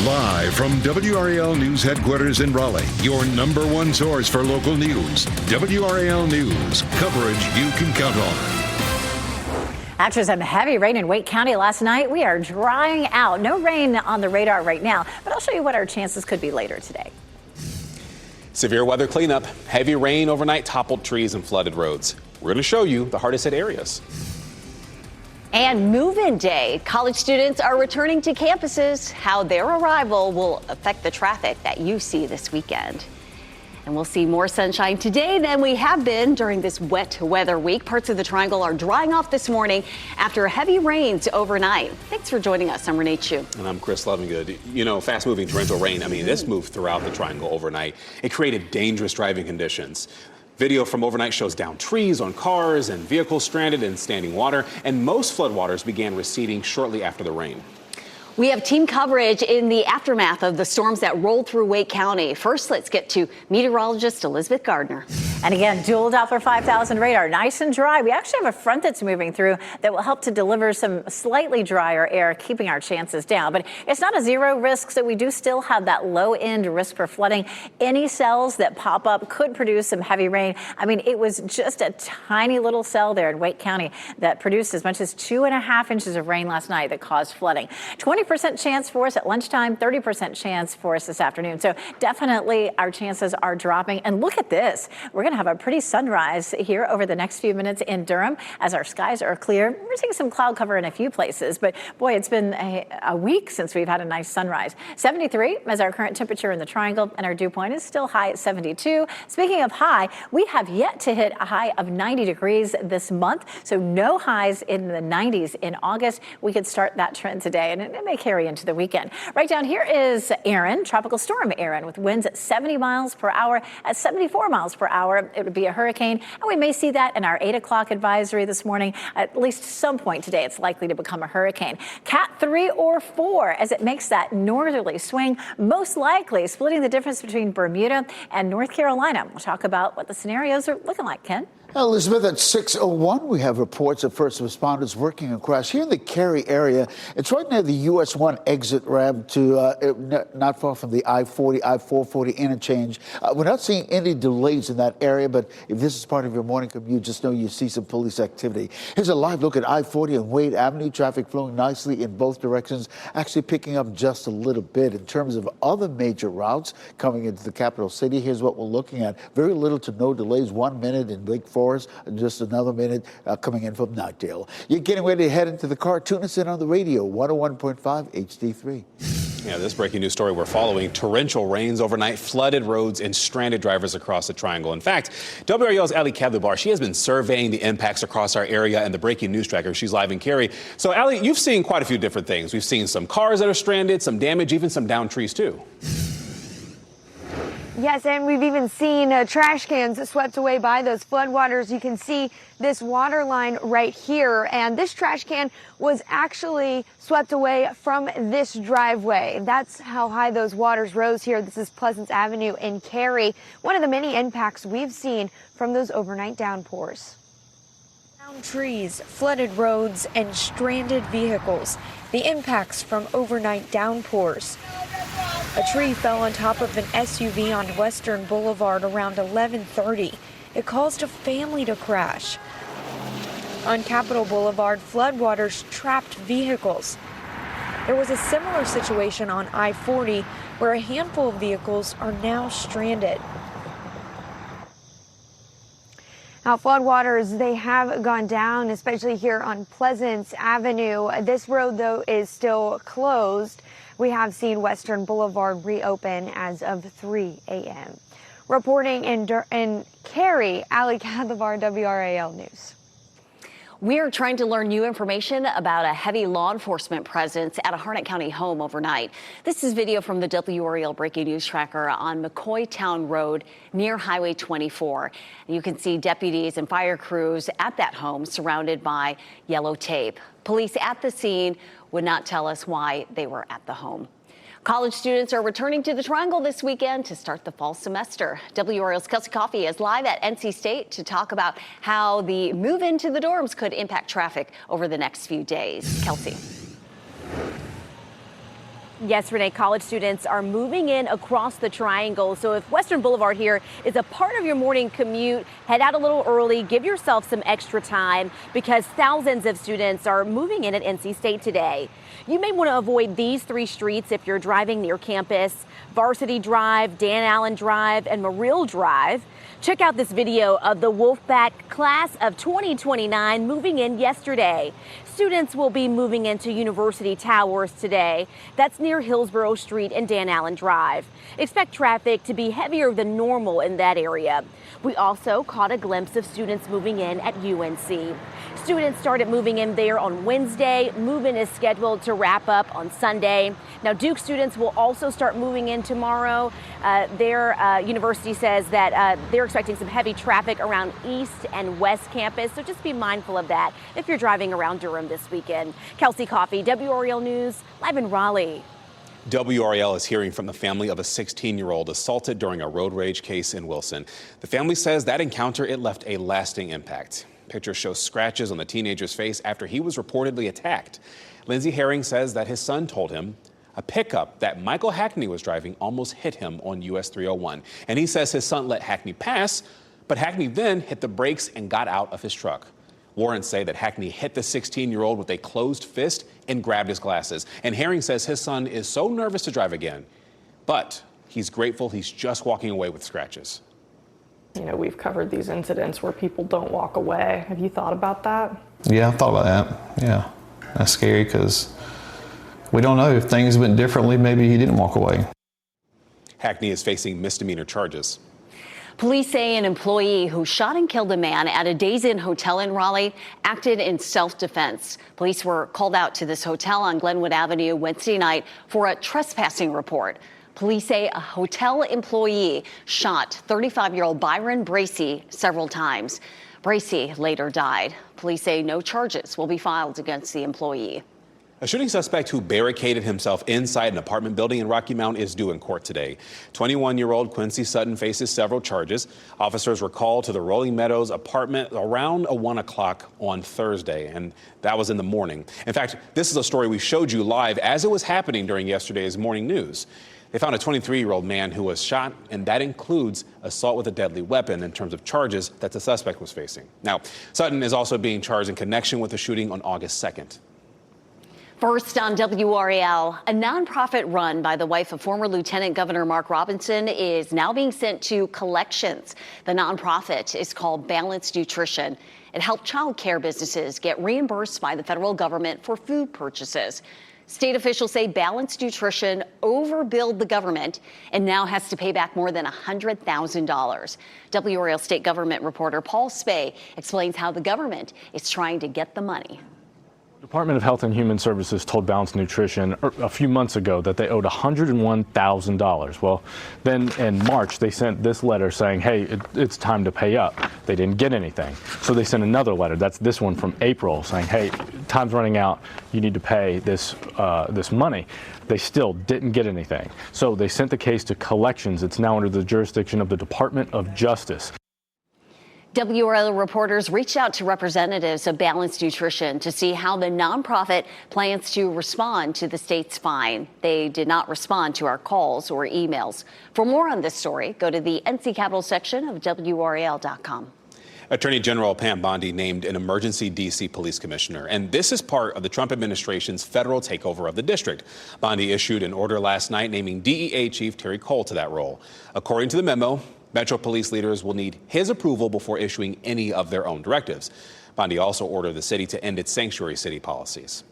Live from WRAL News Headquarters in Raleigh, your number one source for local news. WRAL News, coverage you can count on. After some heavy rain in Wake County last night, we are drying out. No rain on the radar right now, but I'll show you what our chances could be later today. Severe weather cleanup, heavy rain overnight toppled trees and flooded roads. We're going to show you the hardest hit areas. And move-in day. College students are returning to campuses. How their arrival will affect the traffic that you see this weekend. And we'll see more sunshine today than we have been during this wet weather week. Parts of the Triangle are drying off this morning after heavy rains overnight. Thanks for joining us. I'm Renee Chu. And I'm Chris Lovingood. You know, fast-moving torrential rain, this moved throughout the Triangle overnight. It created dangerous driving conditions. Video from overnight shows downed trees on cars and vehicles stranded in standing water, and most floodwaters began receding shortly after the rain. We have team coverage in the aftermath of the storms that rolled through Wake County. First, let's get to meteorologist Elizabeth Gardner. And again, dual Doppler 5000 radar, nice and dry. We actually have a front that's moving through that will help to deliver some slightly drier air, keeping our chances down. But it's not a zero risk, so we do still have that low end risk for flooding. Any cells that pop up could produce some heavy rain. It was just a tiny little cell there in Wake County that produced as much as 2.5 inches of rain last night that caused flooding. 20% chance for us at lunchtime, 30% chance for us this afternoon. So definitely our chances are dropping. And look at this. We're going to have a pretty sunrise here over the next few minutes in Durham as our skies are clear. We're seeing some cloud cover in a few places, but boy, it's been a week since we've had a nice sunrise. 73 is our current temperature in the Triangle, and our dew point is still high at 72. Speaking of high, we have yet to hit a high of 90 degrees this month, so no highs in the 90s in August. We could start that trend today, and it may carry into the weekend. Right down here is Aaron, Tropical Storm Aaron, with winds at 70 miles per hour. At 74 miles per hour, it would be a hurricane, and we may see that in our 8 o'clock advisory this morning. At least some point today, it's likely to become a hurricane. Cat 3 or 4 as it makes that northerly swing, most likely splitting the difference between Bermuda and North Carolina. We'll talk about what the scenarios are looking like, Ken. Elizabeth, at 6:01, we have reports of first responders working a crash here in the Cary area. It's right near the US 1 exit ramp to not far from the I-40, I-440 interchange. We're not seeing any delays in that area, but if this is part of your morning commute, just know you see some police activity. Here's a live look at I-40 and Wade Avenue. Traffic flowing nicely in both directions, actually picking up just a little bit. In terms of other major routes coming into the capital city, here's what we're looking at. Very little to no delays, 1 minute in Lake Forest, just another minute coming in from Knightdale. You're getting ready to head into the car. Tune us in on the radio, 101.5 HD3. Yeah, this breaking news story we're following. Torrential rains overnight flooded roads and stranded drivers across the Triangle. In fact, WRAL's Ali Kadlubar, she has been surveying the impacts across our area and the breaking news tracker. She's live in Cary. So, Ali, you've seen quite a few different things. We've seen some cars that are stranded, some damage, even some downed trees, too. Yes, and we've even seen trash cans swept away by those floodwaters. You can see this water line right here, and this trash can was actually swept away from this driveway. That's how high those waters rose here. This is Pleasance Avenue in Cary. One of the many impacts we've seen from those overnight downpours. Downed trees, flooded roads, and stranded vehicles. The impacts from overnight downpours. A tree fell on top of an SUV on Western Boulevard around 11:30. It caused a family to crash. On Capitol Boulevard, floodwaters trapped vehicles. There was a similar situation on I-40 where a handful of vehicles are now stranded. Now, floodwaters, they have gone down, especially here on Pleasance Avenue. This road, though, is still closed. We have seen Western Boulevard reopen as of 3 a.m. Reporting in Cary, Ali Kadlubar, WRAL News. We are trying to learn new information about a heavy law enforcement presence at a Harnett County home overnight. This is video from the WRAL breaking news tracker on McCoy Town Road near Highway 24. You can see deputies and fire crews at that home surrounded by yellow tape. Police at the scene would not tell us why they were at the home. College students are returning to the Triangle this weekend to start the fall semester. WRAL's Kelsey Coffey is live at NC State to talk about how the move into the dorms could impact traffic over the next few days. Kelsey. Yes, Renee, college students are moving in across the triangle. So if Western Boulevard here is a part of your morning commute, head out a little early, give yourself some extra time because thousands of students are moving in at NC State today. You may want to avoid these three streets if you're driving near campus: Varsity Drive, Dan Allen Drive, and Memorial Drive. Check out this video of the Wolfpack class of 2029 moving in yesterday. Students will be moving into University Towers today. That's near Hillsborough Street and Dan Allen Drive. Expect traffic to be heavier than normal in that area. We also caught a glimpse of students moving in at UNC. Students started moving in there on Wednesday. Move-in is scheduled to wrap up on Sunday. Now, Duke students will also start moving in tomorrow. Their university says that they're expecting some heavy traffic around East and West Campus, so just be mindful of that if you're driving around Durham this weekend. Kelsey Coffey, WRAL News, live in Raleigh. WRAL is hearing from the family of a 16-year-old assaulted during a road rage case in Wilson. The family says that encounter, it left a lasting impact. Pictures show scratches on the teenager's face after he was reportedly attacked. Lindsay Herring says that his son told him a pickup that Michael Hackney was driving almost hit him on US 301. And he says his son let Hackney pass, but Hackney then hit the brakes and got out of his truck. Warrants say that Hackney hit the 16-year-old with a closed fist and grabbed his glasses. And Herring says his son is so nervous to drive again, but he's grateful he's just walking away with scratches. You know, we've covered these incidents where people don't walk away. Have you thought about that? Yeah, I thought about that. Yeah, that's scary because we don't know if things went differently. Maybe he didn't walk away. Hackney is facing misdemeanor charges. Police say an employee who shot and killed a man at a Days Inn hotel in Raleigh acted in self-defense. Police were called out to this hotel on Glenwood Avenue Wednesday night for a trespassing report. Police say a hotel employee shot 35-year-old Byron Bracey several times. Bracey later died. Police say no charges will be filed against the employee. A shooting suspect who barricaded himself inside an apartment building in Rocky Mount is due in court today. 21-year-old Quincy Sutton faces several charges. Officers were called to the Rolling Meadows apartment around 1 o'clock on Thursday, and that was in the morning. In fact, this is a story we showed you live as it was happening during yesterday's morning news. They found a 23-year-old man who was shot, and that includes assault with a deadly weapon in terms of charges that the suspect was facing. Now, Sutton is also being charged in connection with the shooting on August 2nd. First on WRAL, a nonprofit run by the wife of former Lieutenant Governor Mark Robinson is now being sent to collections. The nonprofit is called Balanced Nutrition. It helped child care businesses get reimbursed by the federal government for food purchases. State officials say Balanced Nutrition overbilled the government and now has to pay back more than $100,000. WRAL state government reporter Paul Spey explains how the government is trying to get the money. The Department of Health and Human Services told Balanced Nutrition a few months ago that they owed $101,000. Well, then in March, they sent this letter saying, hey, it's time to pay up. They didn't get anything. So they sent another letter. That's this one from April saying, hey, time's running out. You need to pay this money. They still didn't get anything. So they sent the case to collections. It's now under the jurisdiction of the Department of Justice. WRAL reporters reached out to representatives of Balanced Nutrition to see how the nonprofit plans to respond to the state's fine. They did not respond to our calls or emails. For more on this story, go to the NC Capitol section of WRAL.com. Attorney General Pam Bondi named an emergency D.C. police commissioner, and this is part of the Trump administration's federal takeover of the district. Bondi issued an order last night naming DEA Chief Terry Cole to that role. According to the memo, Metro police leaders will need his approval before issuing any of their own directives. Bondi also ordered the city to end its sanctuary city policies.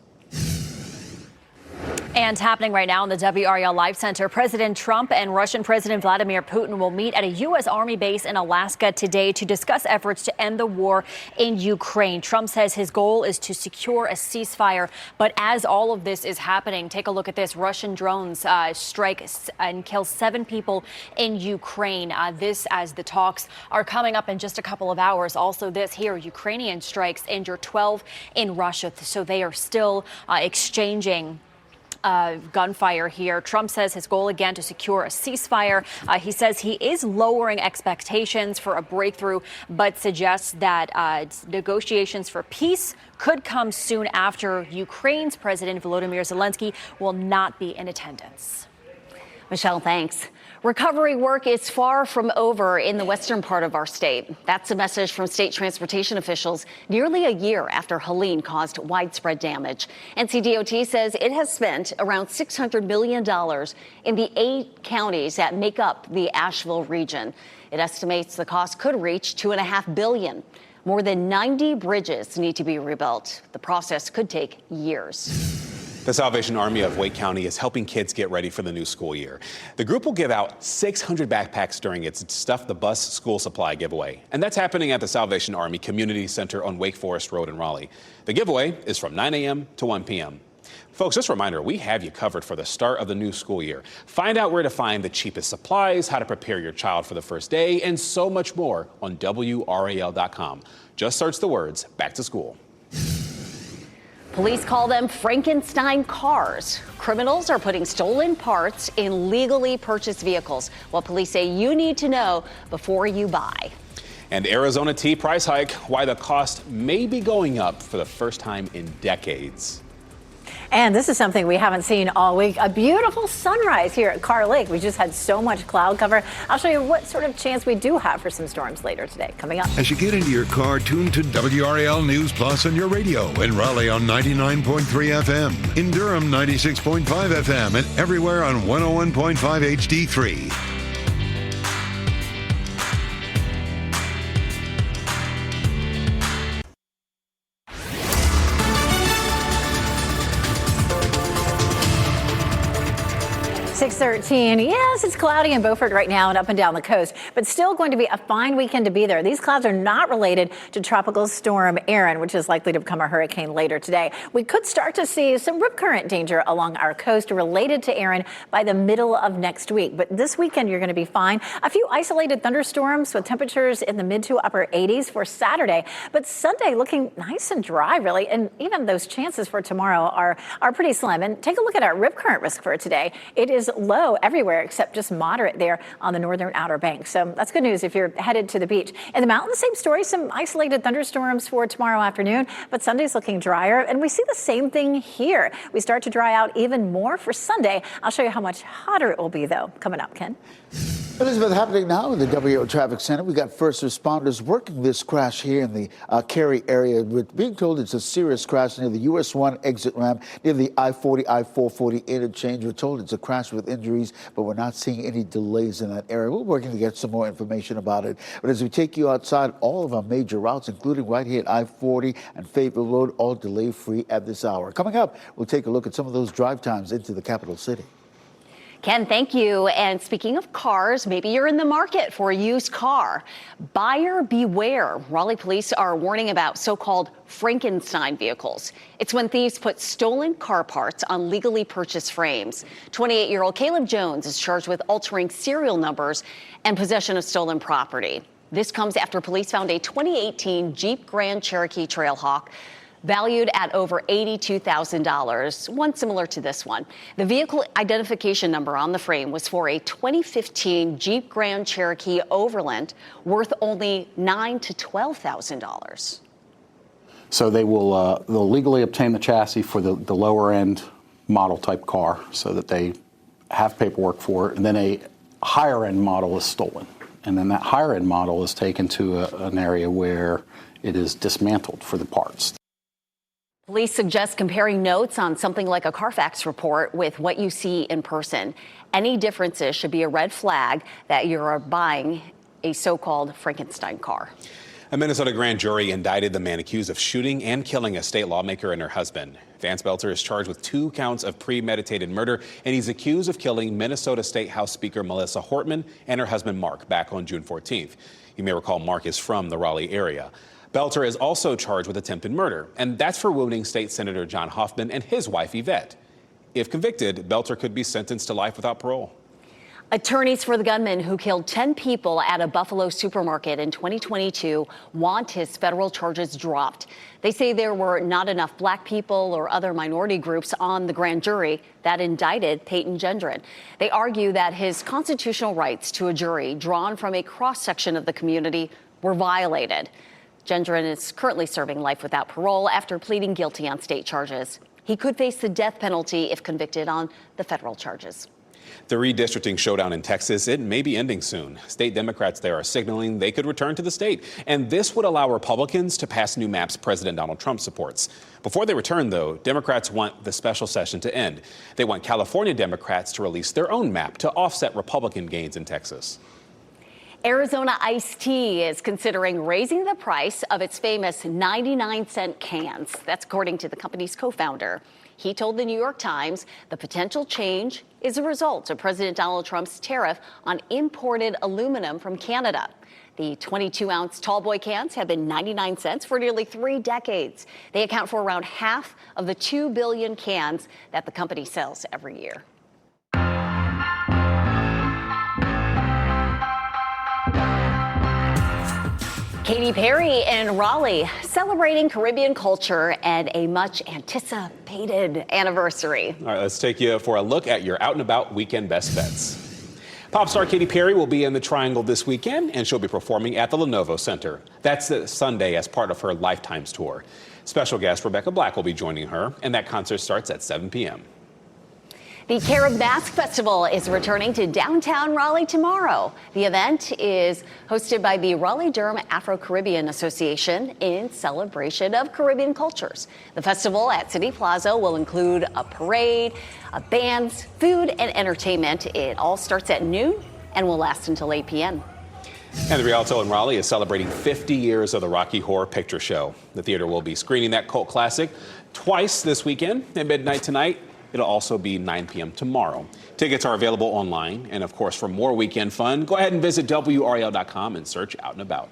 And happening right now in the WRAL Live Center, President Trump and Russian President Vladimir Putin will meet at a U.S. Army base in Alaska today to discuss efforts to end the war in Ukraine. Trump says his goal is to secure a ceasefire. But as all of this is happening, take a look at this. Russian drones strike and kill 7 people in Ukraine. This as the talks are coming up in just a couple of hours. Also this here, Ukrainian strikes injure 12 in Russia. So they are still exchanging gunfire here. Trump says his goal again to secure a ceasefire. He says he is lowering expectations for a breakthrough, but suggests that negotiations for peace could come soon after Ukraine's President Volodymyr Zelensky will not be in attendance. Michelle, thanks. Recovery work is far from over in the western part of our state. That's a message from state transportation officials nearly a year after Helene caused widespread damage. NCDOT says it has spent around $600 million in the 8 counties that make up the Asheville region. It estimates the cost could reach $2.5 billion. More than 90 bridges need to be rebuilt. The process could take years. The Salvation Army of Wake County is helping kids get ready for the new school year. The group will give out 600 backpacks during its Stuff the Bus school supply giveaway. And that's happening at the Salvation Army Community Center on Wake Forest Road in Raleigh. The giveaway is from 9 a.m. to 1 p.m. Folks, just a reminder, we have you covered for the start of the new school year. Find out where to find the cheapest supplies, how to prepare your child for the first day, and so much more on WRAL.com. Just search the words back to school. Police call them Frankenstein cars. Criminals are putting stolen parts in legally purchased vehicles. What police say you need to know before you buy. And Arizona tea price hike, why the cost may be going up for the first time in decades. And this is something we haven't seen all week. A beautiful sunrise here at Carr Lake. We just had so much cloud cover. I'll show you what sort of chance we do have for some storms later today. Coming up. As you get into your car, tune to WRAL News Plus on your radio. In Raleigh on 99.3 FM. In Durham, 96.5 FM. And everywhere on 101.5 HD3. 6:13. Yes, it's cloudy in Beaufort right now and up and down the coast, but still going to be a fine weekend to be there. These clouds are not related to Tropical Storm Erin, which is likely to become a hurricane later today. We could start to see some rip current danger along our coast related to Erin by the middle of next week. But this weekend, you're going to be fine. A few isolated thunderstorms with temperatures in the mid to upper 80s for Saturday. But Sunday looking nice and dry, really. And even those chances for tomorrow are pretty slim. And take a look at our rip current risk for today. It is low everywhere except just moderate there on the northern Outer Banks. So that's good news if you're headed to the beach. In the mountains, same story, some isolated thunderstorms for tomorrow afternoon, but Sunday's looking drier. And we see the same thing here. We start to dry out even more for Sunday. I'll show you how much hotter it will be, though, coming up, Ken. Elizabeth, happening now in the WO Traffic Center. We got first responders working this crash here in the Cary area. We're being told it's a serious crash near the US 1 exit ramp near the I-40, I-440 interchange. We're told it's a crash with injuries, but we're not seeing any delays in that area. We're working to get some more information about it. But as we take you outside, all of our major routes, including right here at I-40 and Fayetteville Road, all delay-free at this hour. Coming up, we'll take a look at some of those drive times into the capital city. Ken, thank you. And speaking of cars, maybe you're in the market for a used car. Buyer beware. Raleigh police are warning about so-called Frankenstein vehicles. It's when thieves put stolen car parts on legally purchased frames. 28-year-old Caleb Jones is charged with altering serial numbers and possession of stolen property. This comes after police found a 2018 Jeep Grand Cherokee Trailhawk valued at over $82,000, one similar to this one. The vehicle identification number on the frame was for a 2015 Jeep Grand Cherokee Overland worth only $9,000 to $12,000. So they'll legally obtain the chassis for the lower end model type car so that they have paperwork for it, and then a higher end model is stolen. And then that higher end model is taken to an area where it is dismantled for the parts. Police suggest comparing notes on something like a Carfax report with what you see in person. Any differences should be a red flag that you're buying a so-called Frankenstein car. A Minnesota grand jury indicted the man accused of shooting and killing a state lawmaker and her husband. Vance Belter is charged with 2 counts of premeditated murder, and he's accused of killing Minnesota State House Speaker Melissa Hortman and her husband Mark back on June 14th. You may recall Mark is from the Raleigh area. Belter is also charged with attempted murder, and that's for wounding State Senator John Hoffman and his wife Yvette. If convicted, Belter could be sentenced to life without parole. Attorneys for the gunman who killed 10 people at a Buffalo supermarket in 2022 want his federal charges dropped. They say there were not enough black people or other minority groups on the grand jury that indicted Peyton Gendron. They argue that his constitutional rights to a jury drawn from a cross-section of the community were violated. Gendron is currently serving life without parole after pleading guilty on state charges. He could face the death penalty if convicted on the federal charges. The redistricting showdown in Texas, it may be ending soon. State Democrats there are signaling they could return to the state, and this would allow Republicans to pass new maps President Donald Trump supports. Before they return, though, Democrats want the special session to end. They want California Democrats to release their own map to offset Republican gains in Texas. Arizona iced tea is considering raising the price of its famous 99-cent cans. That's according to the company's co-founder. He told the New York Times the potential change is a result of President Donald Trump's tariff on imported aluminum from Canada. The 22-ounce tallboy cans have been 99 cents for nearly 3 decades. They account for around half of the 2 billion cans that the company sells every year. Katy Perry in Raleigh celebrating Caribbean culture and a much anticipated anniversary. All right, let's take you for a look at your out and about weekend best bets. Pop star Katy Perry will be in the Triangle this weekend, and she'll be performing at the Lenovo Center. That's Sunday as part of her Lifetimes tour. Special guest Rebecca Black will be joining her, and that concert starts at 7 p.m. The Carib Mask Festival is returning to downtown Raleigh tomorrow. The event is hosted by the Raleigh-Durham Afro-Caribbean Association in celebration of Caribbean cultures. The festival at City Plaza will include a parade, bands, food, and entertainment. It all starts at noon and will last until 8 p.m. And the Rialto in Raleigh is celebrating 50 years of the Rocky Horror Picture Show. The theater will be screening that cult classic twice this weekend at midnight tonight. It'll also be 9 p.m. tomorrow. Tickets are available online. And of course, for more weekend fun, go ahead and visit WRAL.com and search Out and About.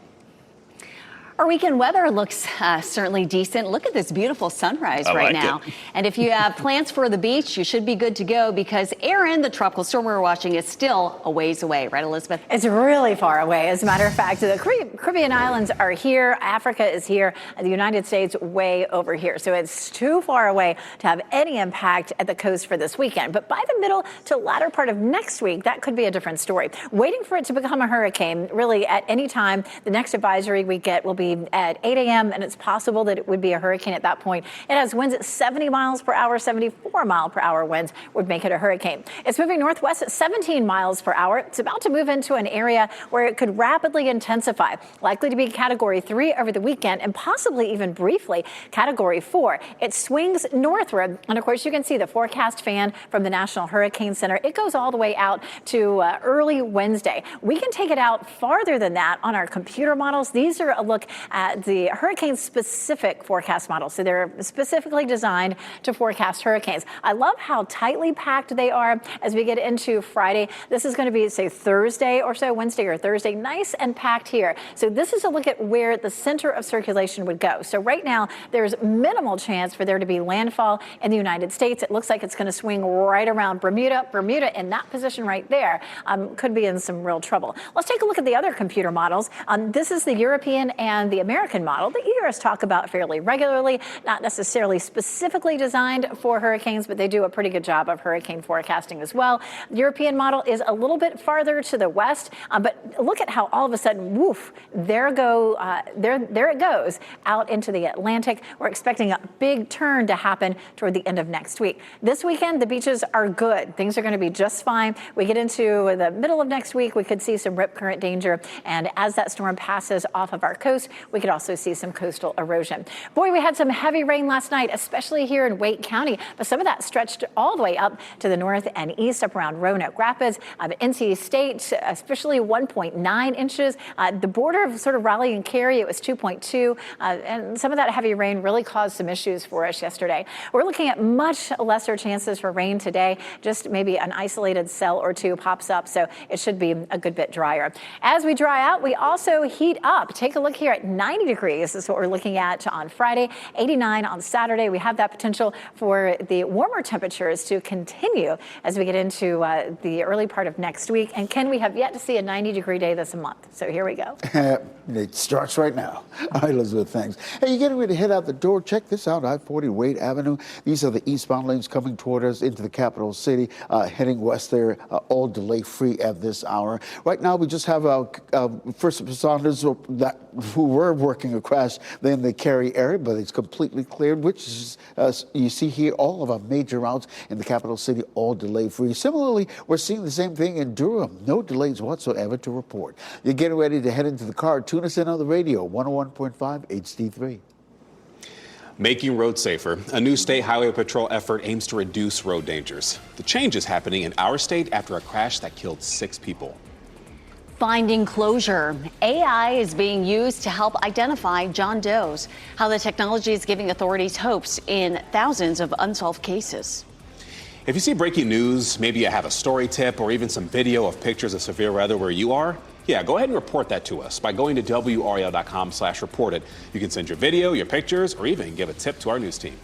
Our weekend weather looks certainly decent. Look at this beautiful sunrise right now. And if you have plans for the beach, you should be good to go because Erin, the tropical storm we're watching, is still a ways away. Right, Elizabeth? It's really far away. As a matter of fact, the Caribbean islands are here. Africa is here. The United States way over here. So it's too far away to have any impact at the coast for this weekend. But by the middle to latter part of next week, that could be a different story. Waiting for it to become a hurricane, really at any time, the next advisory we get will be at 8 a.m. and it's possible that it would be a hurricane at that point. It has winds at 70 miles per hour, 74 mile per hour winds would make it a hurricane. It's moving northwest at 17 miles per hour. It's about to move into an area where it could rapidly intensify, likely to be Category 3 over the weekend and possibly even briefly Category 4. It swings northward, and of course you can see the forecast fan from the National Hurricane Center. It goes all the way out to early Wednesday. We can take it out farther than that on our computer models. These are a look at the hurricane-specific forecast models. So they're specifically designed to forecast hurricanes. I love how tightly packed they are as we get into Friday. This is going to be, say, Thursday or so, Wednesday or Thursday, nice and packed here. So this is a look at where the center of circulation would go. So right now, there's minimal chance for there to be landfall in the United States. It looks like it's going to swing right around Bermuda. Bermuda in that position right there could be in some real trouble. Let's take a look at the other computer models. This is the European and the American model that you hear us talk about fairly regularly, not necessarily specifically designed for hurricanes, but they do a pretty good job of hurricane forecasting as well. The European model is a little bit farther to the west, but look at how all of a sudden, woof, there it goes out into the Atlantic. We're expecting a big turn to happen toward the end of next week. This weekend, the beaches are good. Things are going to be just fine. We get into the middle of next week, we could see some rip current danger, and as that storm passes off of our coast, we could also see some coastal erosion. Boy, we had some heavy rain last night, especially here in Wake County, but some of that stretched all the way up to the north and east, up around Roanoke Rapids. NC State, especially 1.9 inches. The border of sort of Raleigh and Cary, it was 2.2, and some of that heavy rain really caused some issues for us yesterday. We're looking at much lesser chances for rain today, just maybe an isolated cell or two pops up, so it should be a good bit drier. As we dry out, we also heat up. Take a look here at 90 degrees is what we're looking at on Friday, 89 on Saturday. We have that potential for the warmer temperatures to continue as we get into the early part of next week. And Ken, we have yet to see a 90-degree day this month. So here we go. It starts right now. All right, Elizabeth, thanks. Hey, you're getting ready to head out the door. Check this out, I-40 Wade Avenue. These are the eastbound lanes coming toward us into the capital city, heading west there, all delay-free at this hour. Right now, we just have our first responders who were working a crash in the Cary area, but it's completely cleared, which is, you see here, all of our major routes in the capital city, all delay-free. Similarly, we're seeing the same thing in Durham. No delays whatsoever to report. You're getting ready to head into the car. Tune us in on the radio, 101.5 HD3. Making roads safer. A new state highway patrol effort aims to reduce road dangers. The change is happening in our state after a crash that killed 6 people. Finding closure. AI is being used to help identify John Does. How the technology is giving authorities hopes in thousands of unsolved cases. If you see breaking news, maybe you have a story tip or even some video of pictures of severe weather where you are, yeah, go ahead and report that to us by going to WRAL.com/report it. You can send your video, your pictures, or even give a tip to our news team.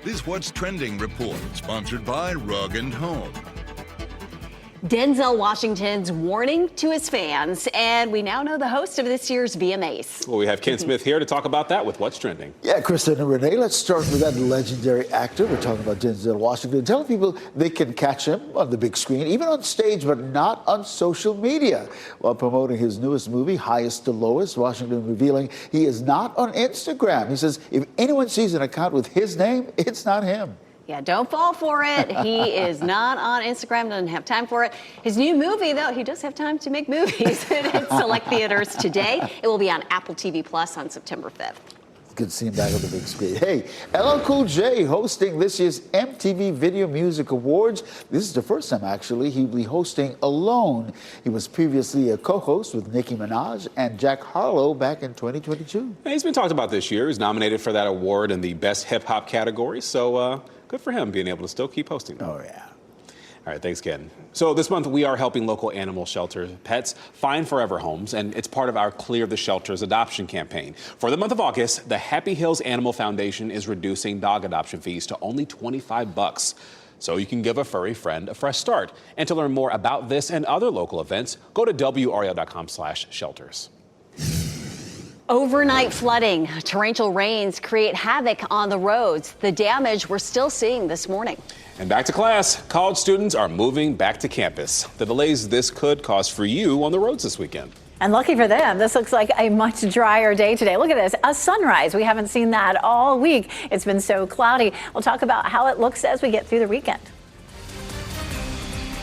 This What's Trending report, sponsored by Rug & Home. Denzel Washington's warning to his fans, and we now know the host of this year's VMAs. Well, we have Ken Smith here to talk about that with What's Trending. Yeah, Kristen and Renee, let's start with that legendary actor. We're talking about Denzel Washington. Telling people they can catch him on the big screen, even on stage, but not on social media. While promoting his newest movie, Highest to Lowest, Washington revealing he is not on Instagram. He says if anyone sees an account with his name, it's not him. Yeah, don't fall for it. He is not on Instagram, doesn't have time for it. His new movie, though, he does have time to make movies. It hits select theaters today. It will be on Apple TV Plus on September 5th. Good to see him back on the big screen. Hey, LL Cool J hosting this year's MTV Video Music Awards. This is the first time, actually, he'll be hosting alone. He was previously a co-host with Nicki Minaj and Jack Harlow back in 2022. He's been talked about this year. He's nominated for that award in the Best Hip Hop category, so good for him being able to still keep hosting them. Oh, yeah. All right, thanks, Ken. So this month, we are helping local animal shelter pets find forever homes, and it's part of our Clear the Shelters adoption campaign. For the month of August, the Happy Hills Animal Foundation is reducing dog adoption fees to only $25, so you can give a furry friend a fresh start. And to learn more about this and other local events, go to WRAL.com/shelters. Overnight flooding. Torrential rains create havoc on the roads. The damage we're still seeing this morning. And back to class. College students are moving back to campus. The delays this could cause for you on the roads this weekend. And lucky for them, this looks like a much drier day today. Look at this, a sunrise. We haven't seen that all week. It's been so cloudy. We'll talk about how it looks as we get through the weekend.